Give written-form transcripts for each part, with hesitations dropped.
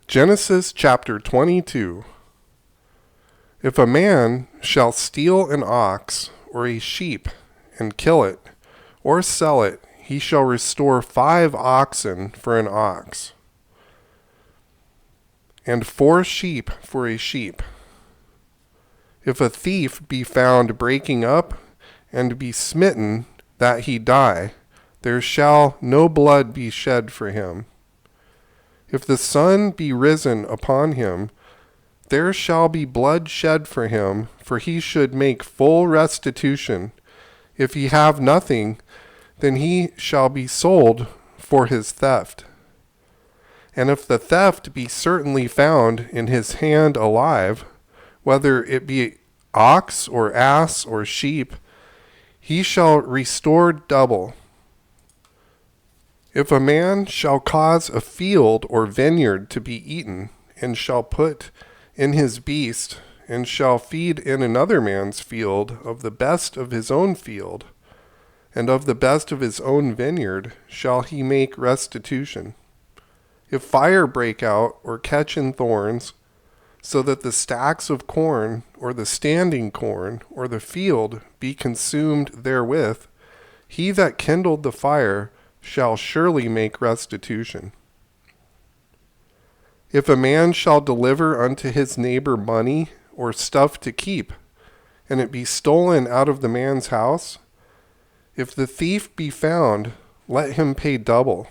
Genesis chapter 22. If a man shall steal an ox or a sheep and kill it, or sell it, he shall restore 5 oxen for an ox, and 4 sheep for a sheep. If a thief be found breaking up, and be smitten that he die, there shall no blood be shed for him. If the sun be risen upon him, there shall be blood shed for him, for he should make full restitution. If he have nothing, then he shall be sold for his theft. And if the theft be certainly found in his hand alive, whether it be ox or ass or sheep, he shall restore double. If a man shall cause a field or vineyard to be eaten, and shall put in his beast, and shall feed in another man's field of the best of his own field, and of the best of his own vineyard, shall he make restitution. If fire break out or catch in thorns, so that the stacks of corn, or the standing corn, or the field be consumed therewith, he that kindled the fire shall surely make restitution. If a man shall deliver unto his neighbor money or stuff to keep, and it be stolen out of the man's house, if the thief be found, let him pay double.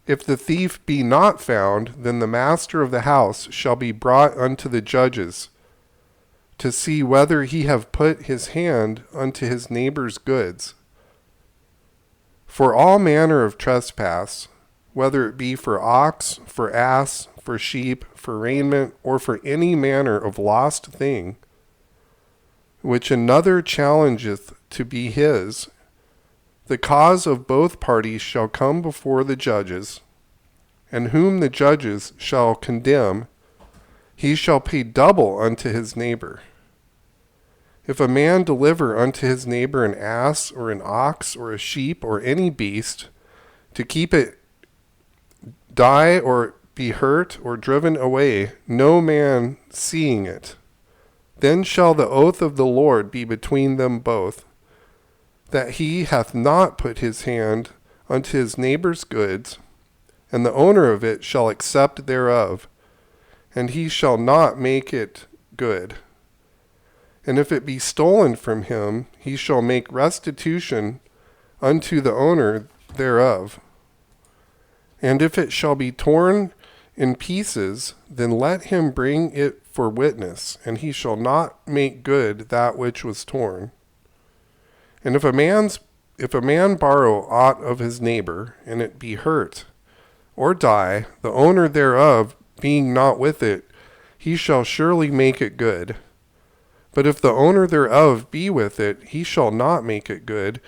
If the thief be not found, then the master of the house shall be brought unto the judges, to see whether he have put his hand unto his neighbor's goods. For all manner of trespass, whether it be for ox, for ass, for sheep, for raiment, or for any manner of lost thing, which another challengeth to be his, the cause of both parties shall come before the judges, and whom the judges shall condemn, he shall pay double unto his neighbor. If a man deliver unto his neighbor an ass or an ox or a sheep or any beast, to keep it die or be hurt or driven away, no man seeing it, then shall the oath of the Lord be between them both, that he hath not put his hand unto his neighbor's goods, and the owner of it shall accept thereof, and he shall not make it good. And if it be stolen from him, he shall make restitution unto the owner thereof. And if it shall be torn in pieces, then let him bring it for witness, and he shall not make good that which was torn. And if a man borrow aught of his neighbor, and it be hurt, or die, the owner thereof being not with it, he shall surely make it good. But if the owner thereof be with it, he shall not make it good.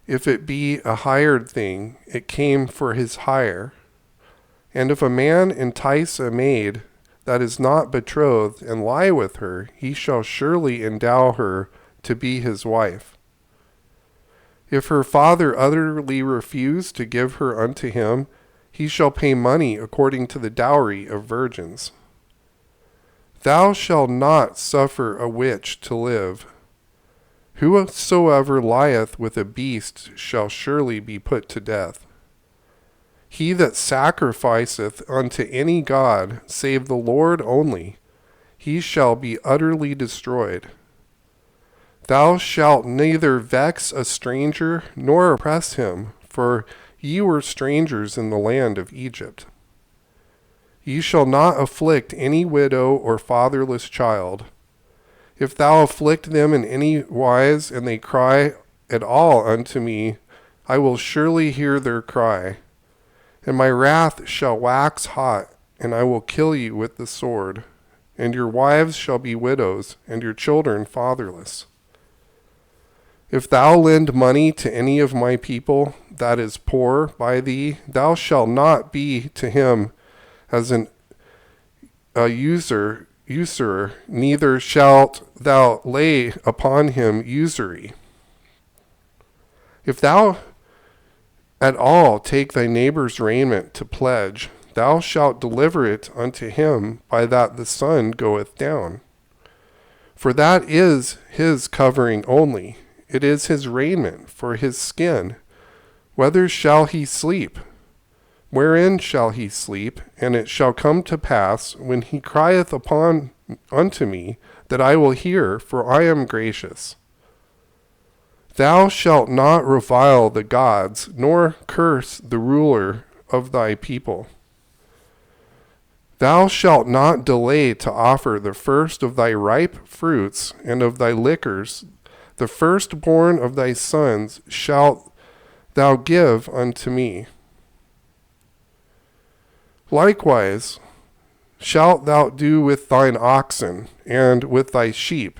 If it be a hired thing, it came for his hire. And if a man entice a maid that is not betrothed, and lie with her, he shall surely endow her to be his wife. If her father utterly refuse to give her unto him, he shall pay money according to the dowry of virgins. Thou shalt not suffer a witch to live. Whosoever lieth with a beast shall surely be put to death. He that sacrificeth unto any god, save the Lord only, he shall be utterly destroyed. Thou shalt neither vex a stranger, nor oppress him, for ye were strangers in the land of Egypt. Ye shall not afflict any widow or fatherless child. If thou afflict them in any wise, and they cry at all unto me, I will surely hear their cry. And my wrath shall wax hot, and I will kill you with the sword. And your wives shall be widows, and your children fatherless. If thou lend money to any of my people that is poor by thee, thou shalt not be to him as a usurer, neither shalt thou lay upon him usury. If thou at all take thy neighbor's raiment to pledge, thou shalt deliver it unto him by that the sun goeth down. For that is his covering only, it is his raiment for his skin. Whether shall he sleep? Wherein shall he sleep? And it shall come to pass, when he crieth upon unto me, that I will hear, for I am gracious. Thou shalt not revile the gods, nor curse the ruler of thy people. Thou shalt not delay to offer the first of thy ripe fruits and of thy liquors. The firstborn of thy sons shalt thou give unto me. Likewise shalt thou do with thine oxen and with thy sheep.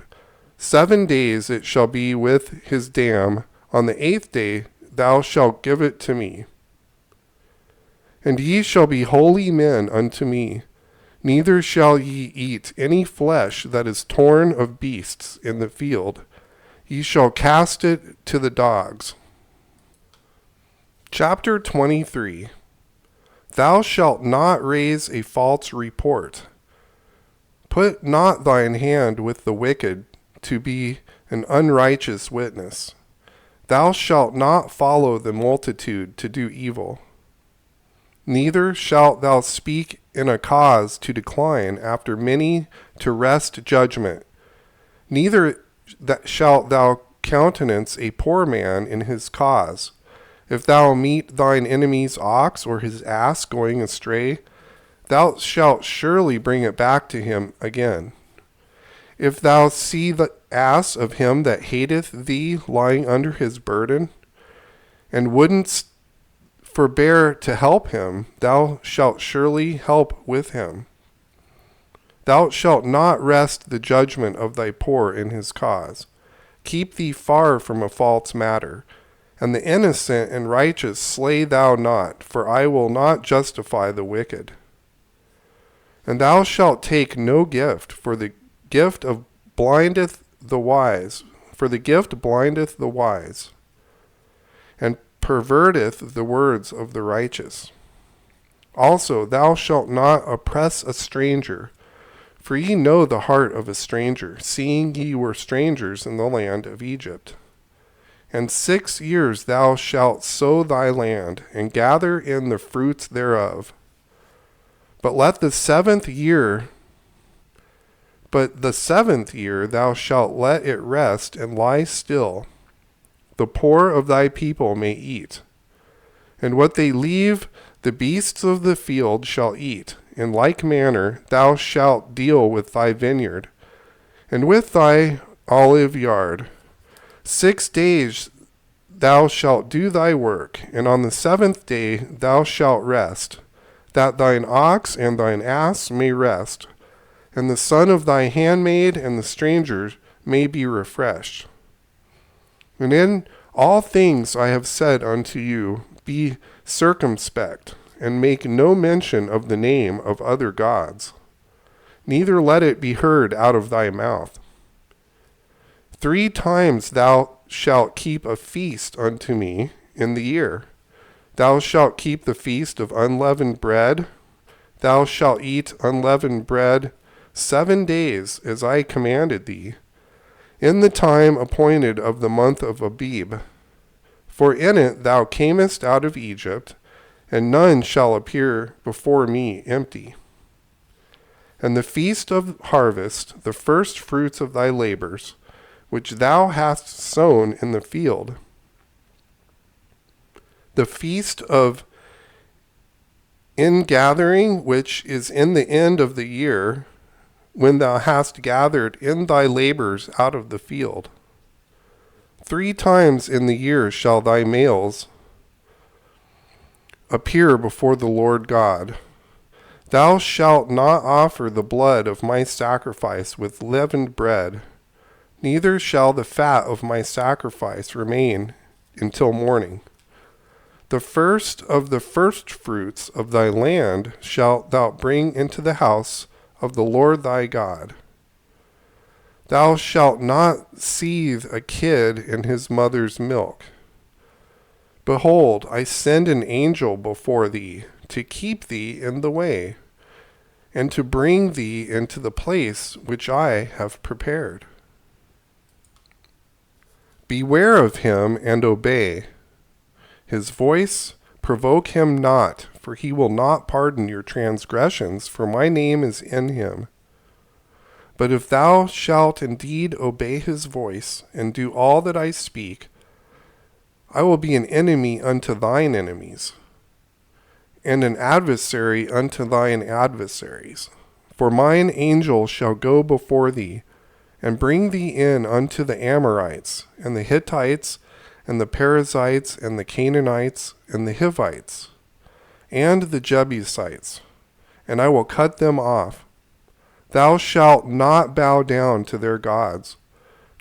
7 days it shall be with his dam. On the 8th day thou shalt give it to me. And ye shall be holy men unto me. Neither shall ye eat any flesh that is torn of beasts in the field. Ye shall cast it to the dogs. Chapter 23. Thou shalt not raise a false report. Put not thine hand with the wicked to be an unrighteous witness. Thou shalt not follow the multitude to do evil. Neither shalt thou speak in a cause to decline after many to wrest judgment. Neither shalt thou countenance a poor man in his cause. If thou meet thine enemy's ox or his ass going astray, thou shalt surely bring it back to him again. If thou see the ass of him that hateth thee lying under his burden, and wouldn't forbear to help him, thou shalt surely help with him. Thou shalt not wrest the judgment of thy poor in his cause. Keep thee far from a false matter, and the innocent and righteous slay thou not, for I will not justify the wicked. And thou shalt take no gift, for the gift blindeth the wise, and perverteth the words of the righteous. Also thou shalt not oppress a stranger, for ye know the heart of a stranger, seeing ye were strangers in the land of Egypt. And 6 years thou shalt sow thy land, and gather in the fruits thereof. But the seventh year thou shalt let it rest and lie still. The poor of thy people may eat, and what they leave the beasts of the field shall eat. In like manner thou shalt deal with thy vineyard, and with thy olive yard. 6 days thou shalt do thy work, and on the 7th day thou shalt rest, that thine ox and thine ass may rest, and the son of thy handmaid and the stranger may be refreshed. And in all things I have said unto you, be circumspect, and make no mention of the name of other gods, neither let it be heard out of thy mouth. 3 times thou shalt keep a feast unto me in the year. Thou shalt keep the feast of unleavened bread. Thou shalt eat unleavened bread 7 days, as I commanded thee, in the time appointed of the month of Abib. For in it thou camest out of Egypt, and none shall appear before me empty. And the feast of harvest, the first fruits of thy labors, which thou hast sown in the field. The feast of ingathering, which is in the end of the year, when thou hast gathered in thy labors out of the field. 3 times in the year shall thy males appear before the Lord God. Thou shalt not offer the blood of my sacrifice with leavened bread, neither shall the fat of my sacrifice remain until morning. The first of the firstfruits of thy land shalt thou bring into the house of the Lord thy God. Thou shalt not seethe a kid in his mother's milk. Behold, I send an angel before thee to keep thee in the way, and to bring thee into the place which I have prepared. Beware of him and obey his voice. Provoke him not, for he will not pardon your transgressions, for my name is in him. But if thou shalt indeed obey his voice, and do all that I speak, I will be an enemy unto thine enemies, and an adversary unto thine adversaries. For mine angel shall go before thee, and bring thee in unto the Amorites, and the Hittites, and the Perizzites, and the Canaanites, and the Hivites, and the Jebusites, and I will cut them off. Thou shalt not bow down to their gods,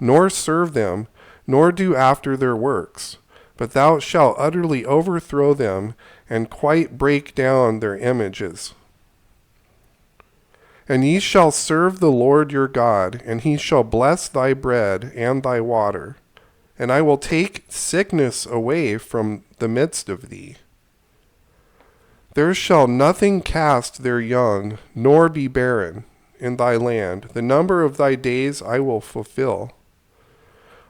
nor serve them, nor do after their works, but thou shalt utterly overthrow them, and quite break down their images. And ye shall serve the Lord your God, and he shall bless thy bread and thy water. And I will take sickness away from the midst of thee. There shall nothing cast their young, nor be barren in thy land. The number of thy days I will fulfill.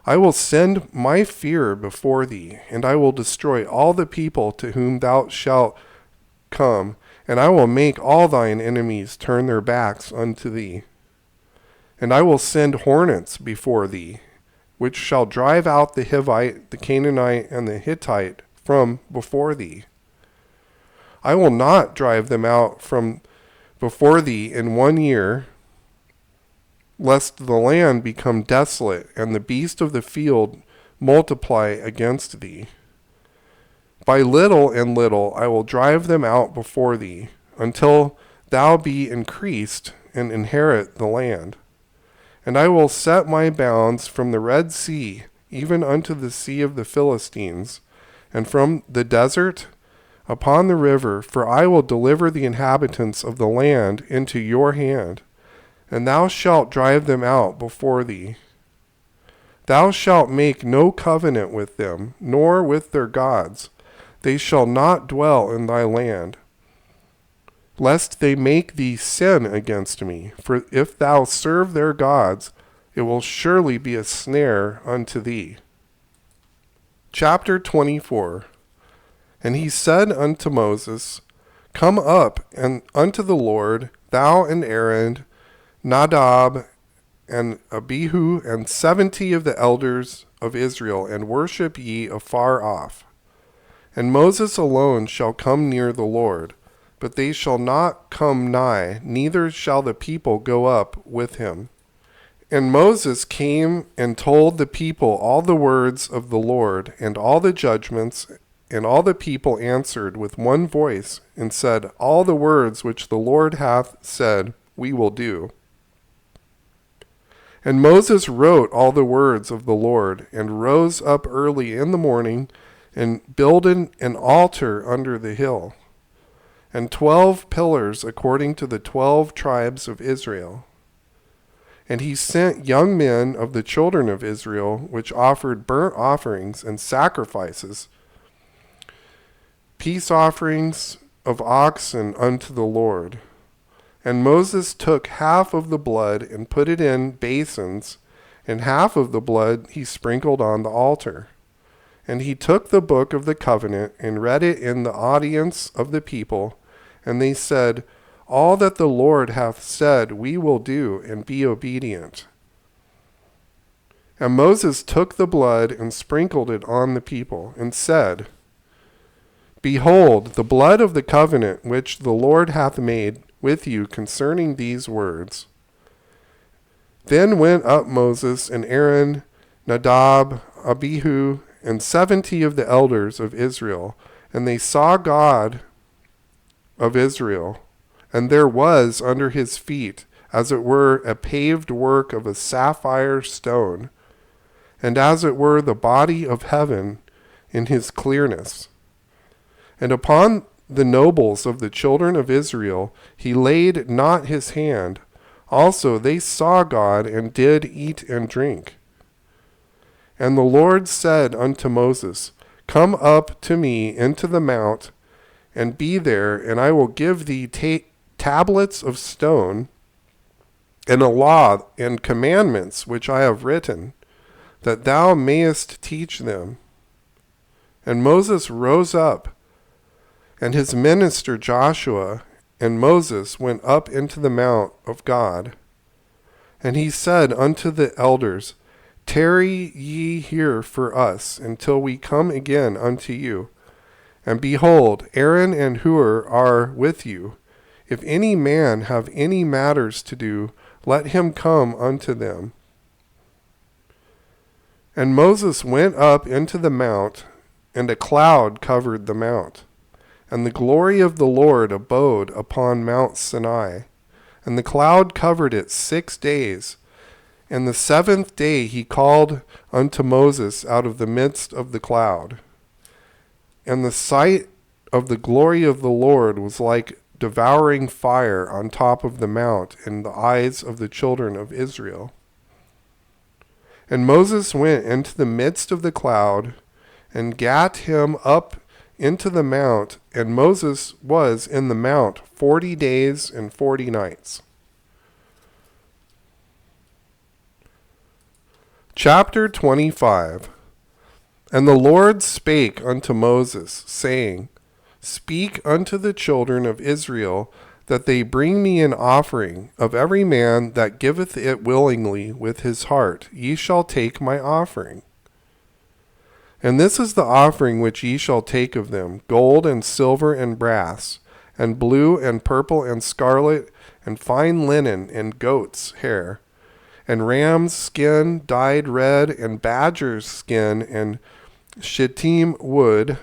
I will send my fear before thee, and I will destroy all the people to whom thou shalt come, and I will make all thine enemies turn their backs unto thee. And I will send hornets before thee, which shall drive out the Hivite, the Canaanite, and the Hittite from before thee. I will not drive them out from before thee in 1 year, lest the land become desolate, and the beasts of the field multiply against thee. By little and little I will drive them out before thee, until thou be increased and inherit the land. And I will set my bounds from the Red Sea, even unto the sea of the Philistines, and from the desert upon the river, for I will deliver the inhabitants of the land into your hand, and thou shalt drive them out before thee. Thou shalt make no covenant with them, nor with their gods. They shall not dwell in thy land, lest they make thee sin against me. For if thou serve their gods, it will surely be a snare unto thee. Chapter 24. And he said unto Moses, Come up and unto the Lord, thou and Aaron, Nadab, and Abihu, and 70 of the elders of Israel, and worship ye afar off. And Moses alone shall come near the Lord, but they shall not come nigh, neither shall the people go up with him. And Moses came and told the people all the words of the Lord, and all the judgments, and all the people answered with one voice, and said, All the words which the Lord hath said, we will do. And Moses wrote all the words of the Lord, and rose up early in the morning, and builded an altar under the hill, and 12 pillars according to the 12 tribes of Israel. And he sent young men of the children of Israel, which offered burnt offerings and sacrifices, peace offerings of oxen unto the Lord. And Moses took half of the blood and put it in basins, and half of the blood he sprinkled on the altar. And he took the book of the covenant and read it in the audience of the people, and they said, All that the Lord hath said we will do, and be obedient. And Moses took the blood and sprinkled it on the people, and said, Behold, the blood of the covenant which the Lord hath made with you concerning these words. Then went up Moses and Aaron, Nadab, Abihu, and 70 of the elders of Israel, and they saw God of Israel, and there was under his feet, as it were, a paved work of a sapphire stone, and as it were the body of heaven in his clearness. And upon the nobles of the children of Israel he laid not his hand. Also they saw God, and did eat and drink. And the Lord said unto Moses, Come up to me into the mount, and be there, and I will give thee tablets of stone, and a law and commandments which I have written, that thou mayest teach them. And Moses rose up, and his minister Joshua and Moses went up into the mount of God. And he said unto the elders, Tarry ye here for us until we come again unto you. And behold, Aaron and Hur are with you. If any man have any matters to do, let him come unto them. And Moses went up into the mount, and a cloud covered the mount. And the glory of the Lord abode upon Mount Sinai. And the cloud covered it 6 days. And the 7th day he called unto Moses out of the midst of the cloud. And the sight of the glory of the Lord was like devouring fire on top of the mount in the eyes of the children of Israel. And Moses went into the midst of the cloud, and gat him up into the mount, and Moses was in the mount 40 days and 40 nights. Chapter 25. And the Lord spake unto Moses, saying, Speak unto the children of Israel, that they bring me an offering. Of every man that giveth it willingly with his heart, ye shall take my offering. And this is the offering which ye shall take of them, gold and silver and brass, and blue and purple and scarlet, and fine linen and goat's hair, and ram's skin dyed red, and badger's skin, and shittim wood,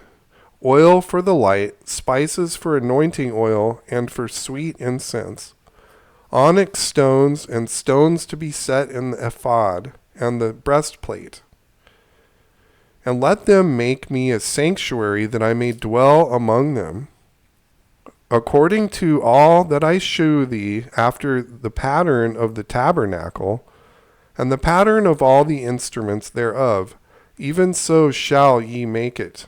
oil for the light, spices for anointing oil, and for sweet incense, onyx stones, and stones to be set in the ephod and the breastplate. And let them make me a sanctuary, that I may dwell among them, according to all that I shew thee, after the pattern of the tabernacle, and the pattern of all the instruments thereof, even so shall ye make it.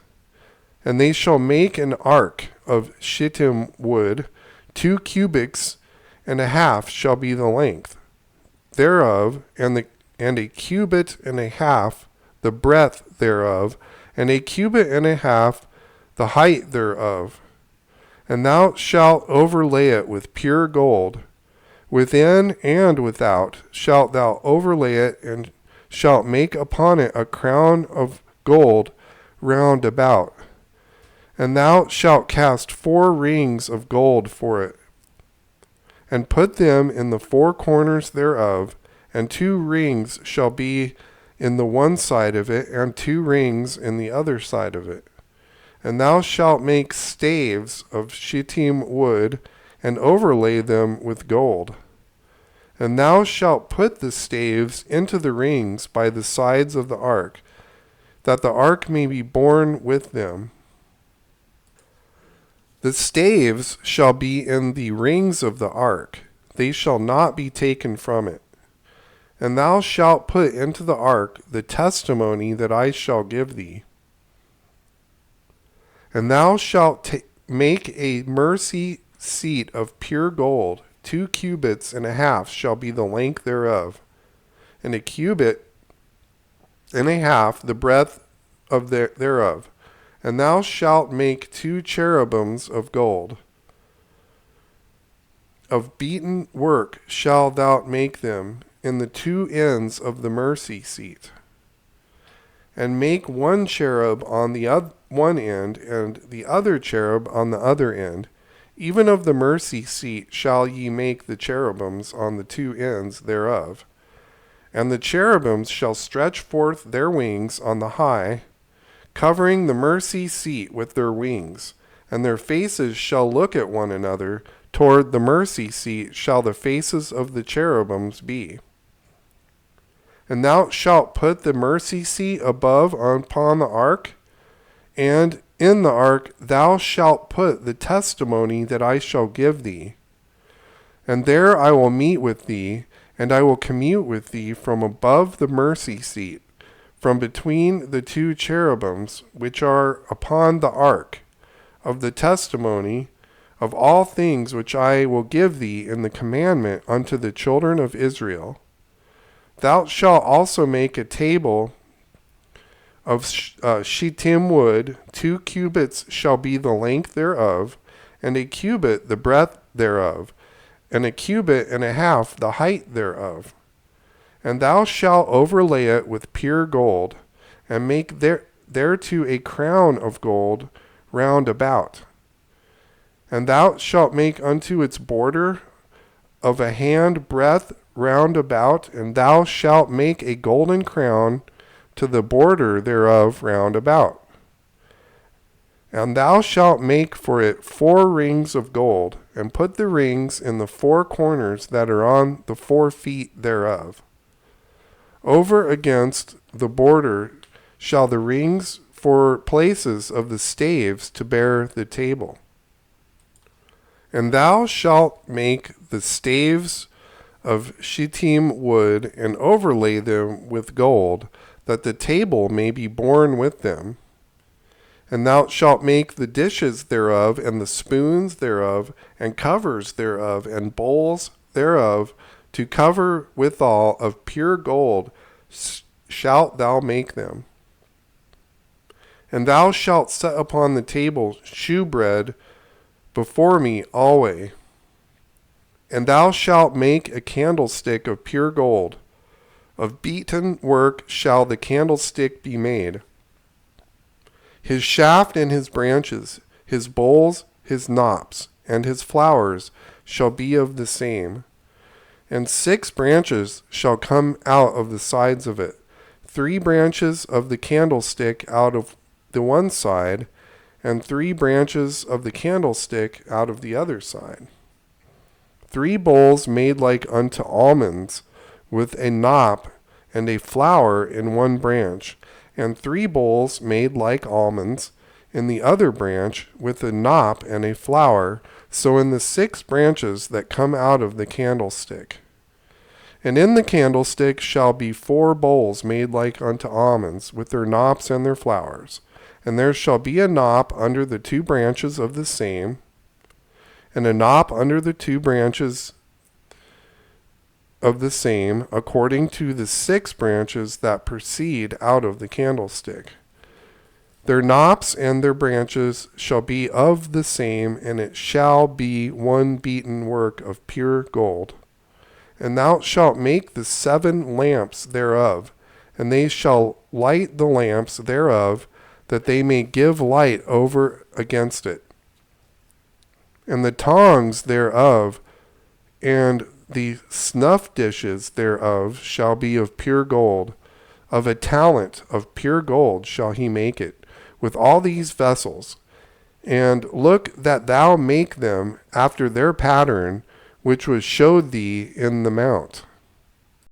And they shall make an ark of shittim wood, 2 cubits and a half shall be the length thereof, and a cubit and a half the breadth thereof, and a cubit and a half the height thereof. And thou shalt overlay it with pure gold. Within and without shalt thou overlay it, and shalt make upon it a crown of gold round about. And thou shalt cast 4 rings of gold for it, and put them in the 4 corners thereof, and 2 rings shall be in the one side of it, and 2 rings in the other side of it. And thou shalt make staves of shittim wood, and overlay them with gold. And thou shalt put the staves into the rings by the sides of the ark, that the ark may be borne with them. The staves shall be in the rings of the ark, they shall not be taken from it. And thou shalt put into the ark the testimony that I shall give thee. And thou shalt make a mercy seat of pure gold, 2 cubits and a half shall be the length thereof, and a cubit and a half the breadth of thereof. And thou shalt make 2 cherubims of gold. Of beaten work shalt thou make them in the 2 ends of the mercy seat. And make 1 cherub on the one end, and the other cherub on the other end. Even of the mercy seat shall ye make the cherubims on the 2 ends thereof. And the cherubims shall stretch forth their wings on the high, covering the mercy seat with their wings, and their faces shall look at one another. Toward the mercy seat shall the faces of the cherubims be. And thou shalt put the mercy seat above upon the ark, and in the ark thou shalt put the testimony that I shall give thee. And there I will meet with thee, and I will commune with thee from above the mercy seat, from between the two cherubims which are upon the ark of the testimony of all things which I will give thee in the commandment unto the children of Israel. Thou shalt also make a table of shittim wood. 2 cubits shall be the length thereof, and a cubit the breadth thereof, and a cubit and a half the height thereof. And thou shalt overlay it with pure gold, and make thereto a crown of gold round about. And thou shalt make unto its border of a hand breadth round about, and thou shalt make a golden crown to the border thereof round about. And thou shalt make for it 4 rings of gold, and put the rings in the 4 corners that are on the 4 feet thereof. Over against the border shall the rings for places of the staves to bear the table. And thou shalt make the staves of shittim wood, and overlay them with gold, that the table may be borne with them. And thou shalt make the dishes thereof, and the spoons thereof, and covers thereof, and bowls thereof, to cover withal of pure gold shalt thou make them. And thou shalt set upon the table shewbread before me alway. And thou shalt make a candlestick of pure gold. Of beaten work shall the candlestick be made. His shaft and his branches, his bowls, his knops, and his flowers shall be of the same. And 6 branches shall come out of the sides of it, 3 branches of the candlestick out of the one side, and 3 branches of the candlestick out of the other side. 3 bowls made like unto almonds, with a knop and a flower in one branch, and 3 bowls made like almonds in the other branch, with a knop and a flower, so in the 6 branches that come out of the candlestick. And in the candlestick shall be 4 bowls made like unto almonds, with their knops and their flowers. And there shall be a knop under the 2 branches of the same, and a knop under the 2 branches of the same, according to the 6 branches that proceed out of the candlestick. Their knops and their branches shall be of the same, and it shall be one beaten work of pure gold. And thou shalt make the 7 lamps thereof, and they shall light the lamps thereof, that they may give light over against it. And the tongs thereof, and the snuff dishes thereof shall be of pure gold. Of a talent of pure gold shall he make it, with all these vessels. And look that thou make them after their pattern, which was showed thee in the mount.